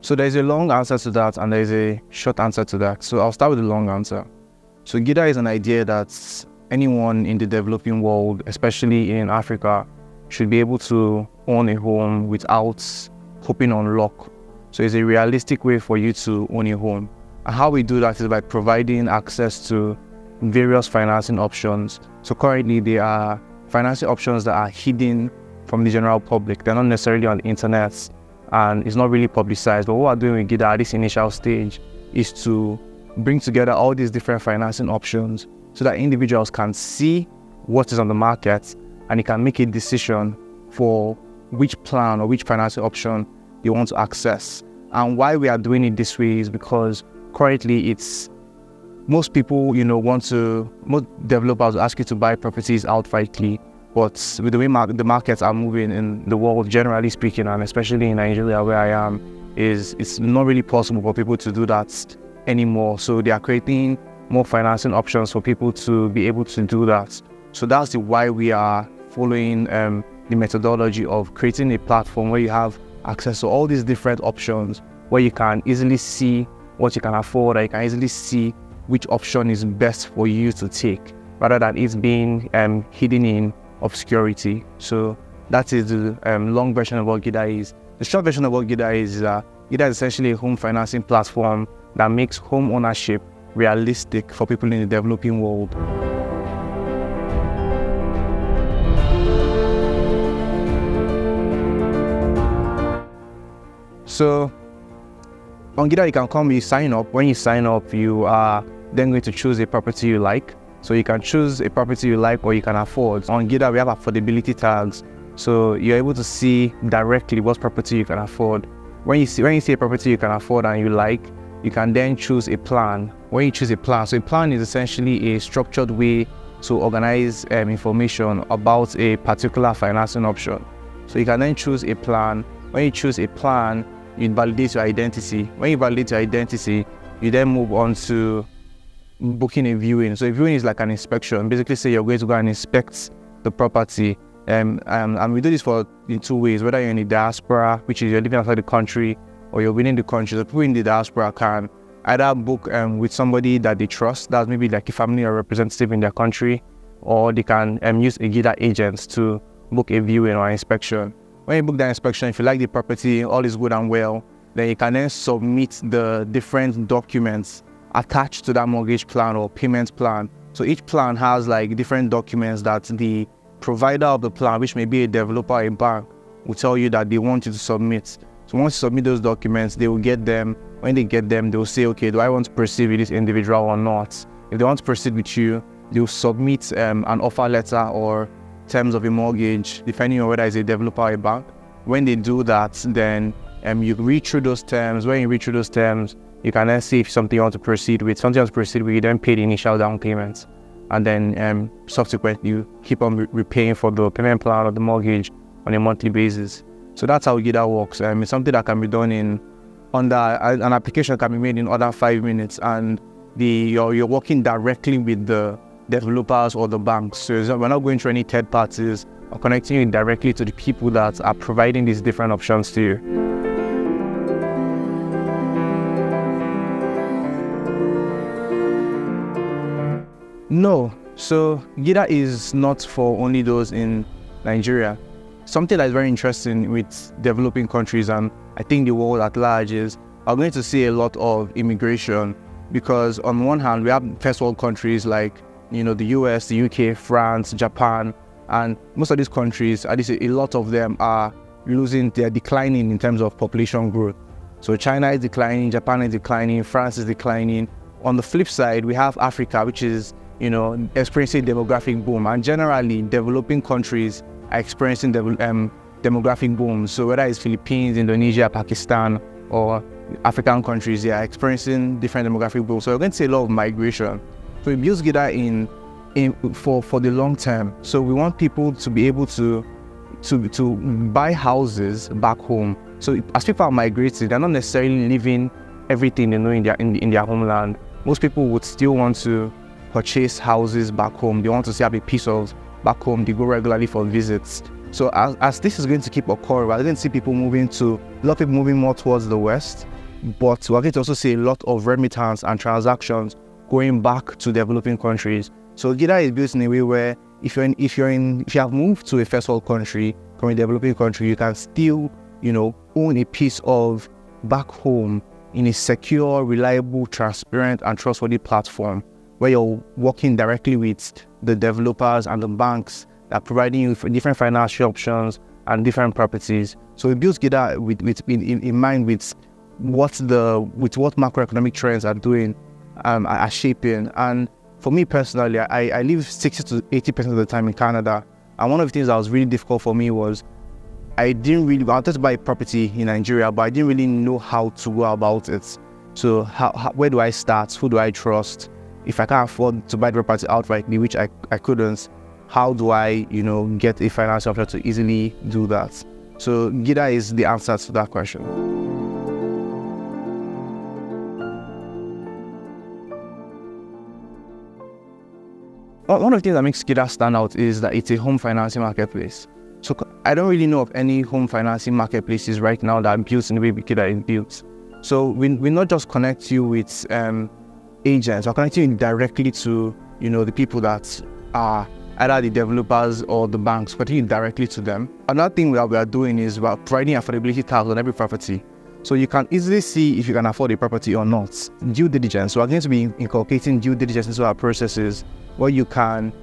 So there's a long answer to that and there's a short answer to that. So I'll start with the long answer. So Giddaa is an idea that anyone in the developing world, especially in Africa, should be able to own a home without hoping on luck. So it's a realistic way for you to own a home. And how we do that is by providing access to various financing options. So currently there are financing options that are hidden from the general public. They're not necessarily on the internet and it's not really publicized. But what we're doing with Giddaa at this initial stage is to bring together all these different financing options so that individuals can see what is on the market and they can make a decision for which plan or which financing option they want to access. And why we are doing it this way is because currently most people, most developers will ask you to buy properties outrightly. But with the way the markets are moving in the world, generally speaking, and especially in Nigeria where I am, it's not really possible for people to do that anymore. So they are creating more financing options for people to be able to do that. So that's why we are following the methodology of creating a platform where you have access to all these different options, where you can easily see what you can afford, or you can easily see which option is best for you to take, rather than it being hidden in obscurity. So that is the long version of what Giddaa is. The short version of what Giddaa is Giddaa is essentially a home financing platform that makes home ownership realistic for people in the developing world. So on Giddaa, you can come, you sign up. When you sign up, you are then going to choose a property you like. So you can choose a property you like or you can afford. On Giddaa, we have affordability tags. So you're able to see directly what property you can afford. When you see a property you can afford and you like, you can then choose a plan. When you choose a plan, so a plan is essentially a structured way to organize information about a particular financing option. So you can then choose a plan. When you choose a plan, you validate your identity. When you validate your identity, you then move on to booking a viewing. So a viewing is like an inspection. Basically, say you're going to go and inspect the property. And we do this in two ways, whether you're in the diaspora, which is you're living outside the country, or you're within the country. So people in the diaspora can either book with somebody that they trust, that's maybe like a family or representative in their country, or they can use a Giddaa agent to book a viewing or inspection. When you book that inspection, if you like the property, all is good and well, then you can then submit the different documents attached to that mortgage plan or payment plan. So each plan has like different documents that the provider of the plan, which may be a developer or a bank, will tell you that they want you to submit. So once you submit those documents, they will get them. When they get them, they'll say, okay, do I want to proceed with this individual or not? If they want to proceed with you, they'll submit an offer letter or terms of a mortgage, depending on whether it's a developer or a bank. When they do that, then you read through those terms. When you read through those terms, you can then see if something you want to proceed with. Something you want to proceed with, you then pay the initial down payment. And then subsequently, you keep on repaying for the payment plan or the mortgage on a monthly basis. So that's how Giddaa works. It's something that can be done an application can be made in under 5 minutes, and you're working directly with the developers or the banks. So we're not going through any third parties or connecting you directly to the people that are providing these different options to you. No, so Giddaa is not for only those in Nigeria. Something that is very interesting with developing countries, and I think the world at large, is we're going to see a lot of immigration, because on one hand, we have first world countries like the US, the UK, France, Japan, and most of these countries, at least a lot of them they're declining in terms of population growth. So China is declining, Japan is declining, France is declining. On the flip side, we have Africa, which is experiencing demographic boom, and generally developing countries are experiencing demographic boom. So whether it's Philippines, Indonesia, Pakistan, or African countries, they are experiencing different demographic boom. So we're going to see a lot of migration. So we built Giddaa for the long term. So we want people to be able to buy houses back home. So as people are migrating, they're not necessarily leaving everything they know in their homeland. Most people would still want to purchase houses back home. They want to have a piece of back home. They go regularly for visits. So as this is going to keep occurring, we're going to see a lot of people moving more towards the West, but we're going to also see a lot of remittance and transactions going back to developing countries. So Giddaa is built in a way where if you have moved to a first world country from a developing country, you can still, own a piece of back home in a secure, reliable, transparent, and trustworthy platform where you're working directly with the developers and the banks that are providing you for different financial options and different properties. So we built Giddaa in mind with what macroeconomic trends are doing, are shaping. And for me personally, I live 60 to 80% of the time in Canada. And one of the things that was really difficult for me was I wanted to buy a property in Nigeria, but I didn't really know how to go about it. So where do I start? Who do I trust? If I can't afford to buy the property outrightly, which I couldn't, how do I, get a financial option to easily do that? So Giddaa is the answer to that question. One of the things that makes Giddaa stand out is that it's a home financing marketplace. So I don't really know of any home financing marketplaces right now that are built in the way Giddaa is built. So we not just connect you with agents, we're connecting you directly to the people that are either the developers or the banks, connecting you directly to them. Another thing that we are doing is we're providing affordability tags on every property. So you can easily see if you can afford a property or not. Due diligence. So we're going to be inculcating due diligence into our processes where you can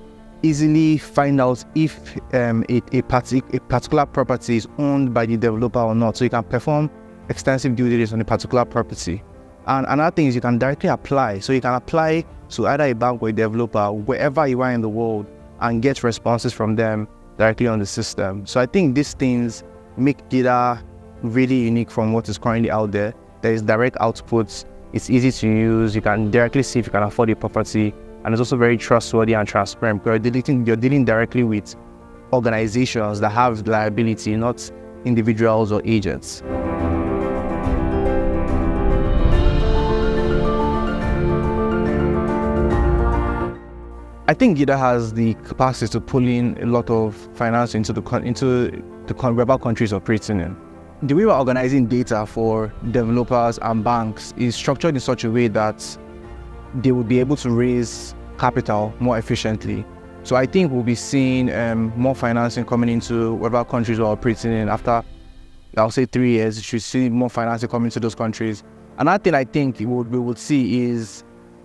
easily find out if a particular property is owned by the developer or not. So you can perform extensive due diligence on a particular property. And another thing is you can directly apply. So you can apply to either a bank or a developer wherever you are in the world and get responses from them directly on the system. So I think these things make Giddaa really unique from what is currently out there. There is direct outputs. It's easy to use. You can directly see if you can afford a property. And it's also very trustworthy and transparent because you're dealing directly with organizations that have liability, not individuals or agents. I think Giddaa has the capacity to pull in a lot of finance into the wherever countries operating in. The way we're organizing data for developers and banks is structured in such a way that they will be able to raise capital more efficiently. So I think we'll be seeing more financing coming into whatever countries we're operating in. After, I'll say 3 years, you should see more financing coming into those countries. Another thing I think we would see is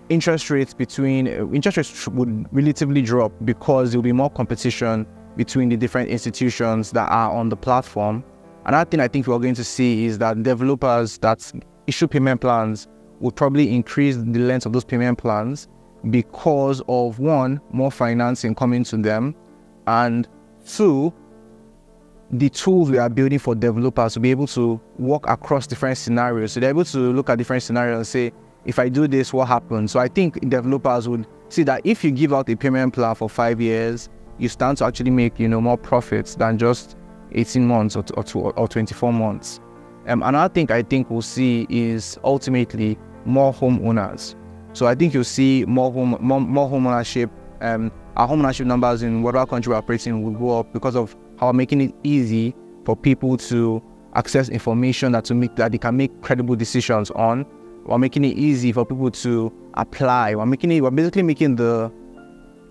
interest rates would relatively drop because there will be more competition between the different institutions that are on the platform. Another thing I think we're going to see is that developers that issue payment plans will probably increase the length of those payment plans because of, one, more financing coming to them, and two, the tools we are building for developers to be able to work across different scenarios. So they're able to look at different scenarios and say, if I do this, what happens? So I think developers would see that if you give out a payment plan for 5 years, you stand to actually make more profits than just 18 months or 24 months. Another thing I think we'll see is ultimately more homeowners. So I think you'll see more home ownership. Our home ownership numbers in whatever country we're operating will go up because of how we're making it easy for people to access information that they can make credible decisions on. We're making it easy for people to apply. We're basically making the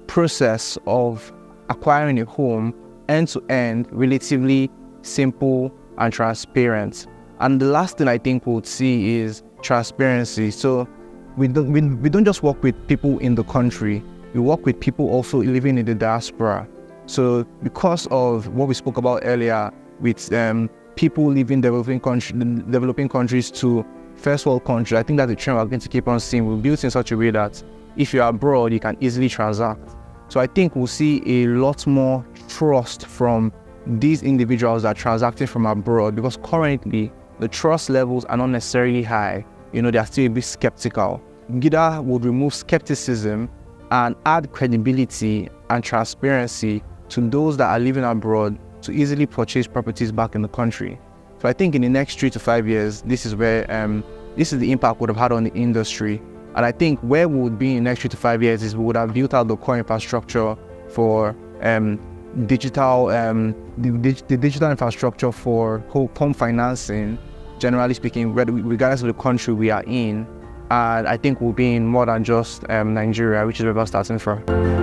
process of acquiring a home end-to-end relatively simple and transparent. And the last thing I think we'll see is transparency. So we don't just work with people in the country, we work with people also living in the diaspora. So because of what we spoke about earlier with people leaving developing countries to first world countries, I think that's a trend we're going to keep on seeing. We're built in such a way that if you're abroad, you can easily transact. So I think we'll see a lot more trust from these individuals that are transacting from abroad, because currently the trust levels are not necessarily high. They are still a bit skeptical. Giddaa would remove skepticism and add credibility and transparency to those that are living abroad to easily purchase properties back in the country. So I think in the next 3 to 5 years, this is where this is the impact we would have had on the industry. And I think where we would be in the next 3 to 5 years is we would have built out the core infrastructure for digital the digital infrastructure for home financing, generally speaking, regardless of the country we are in. And I think we'll be in more than just Nigeria, which is where we're starting from.